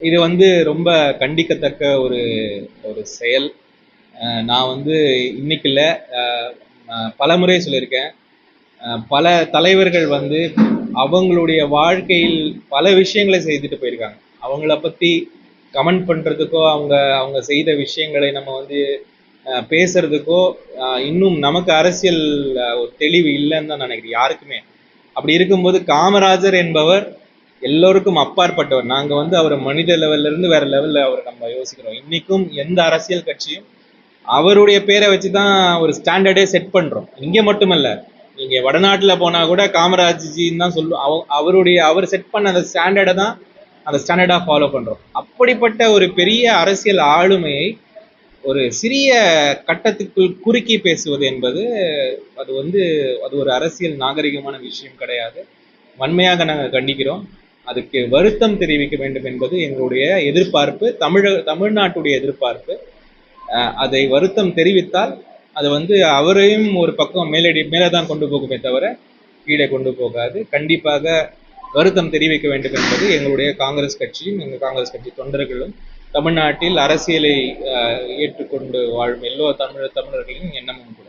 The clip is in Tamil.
இது வந்து ரொம்ப கண்டிக்கத்தக்க ஒரு ஒரு செயல். நான் வந்து இன்னைக்கு இல்ல, அ பலமுறை சொல்லியிருக்கேன். பல தலைவர்கள் வந்து அவங்களுடைய வாழ்க்கையில் பல விஷயங்களை செய்துட்டு போயிருக்காங்க. அவங்கள பத்தி கமெண்ட் பண்றதுக்கோ, அவங்க அவங்க செய்த விஷயங்களை நம்ம வந்து பேசுறதுக்கோ, இன்னும் நமக்கு அரசியல் ஒரு தெளிவு இல்லன்னு தான் நினைக்கிறேன் யாருக்குமே. அப்படி இருக்கும்போது காமராஜர் என்பவர் எல்லோருக்கும் அப்பாற்பட்டவர். நாங்க வந்து அவர மனித லெவல்ல இருந்து வேற லெவல்ல அவர நம்ம யோசிக்கிறோம். இன்னைக்கும் எந்த அரசியல் கட்சியும் அவருடைய பேரை வச்சு தான் ஒரு ஸ்டாண்டர்டே செட் பண்றோம். இங்க மட்டுமல்ல. நீங்க வடநாட்டுல போனா கூட காமராஜ்ஜின்னு தான் சொல்லுவோம். அவர் செட் பண்ண அந்த ஸ்டாண்டர்ட தான் அந்த ஸ்டாண்டர்டா ஃபாலோ பண்றோம். அப்படிப்பட்ட ஒரு பெரிய அரசியல் ஆளுமையை ஒரு சிறிய கட்டத்துக்குள் குறுக்கி பேசுவது என்பது அது வந்து அது ஒரு அரசியல் நாகரிகமான விஷயம் கிடையாது. வன்மையாக நாங்கள் கண்டிக்கிறோம். அதுக்கு வருத்தம் தெரிவிக்க வேண்டும் என்பது எங்களுடைய எதிர்பார்ப்பு, தமிழ்நாட்டுடைய எதிர்பார்ப்பு. அதை வருத்தம் தெரிவித்தால் அது வந்து அவரையும் ஒரு பக்கம் மேலே தான் கொண்டு போகுமே தவிர கீழே கொண்டு போகாது. கண்டிப்பாக வருத்தம் தெரிவிக்க வேண்டும் என்பது எங்களுடைய காங்கிரஸ் கட்சியும் எங்கள் காங்கிரஸ் கட்சி தொண்டர்களும் தமிழ்நாட்டில் அரசியலை ஏற்றுக்கொண்டு வாழும் எல்லோ தமிழர்களின் எண்ணமும் கூட.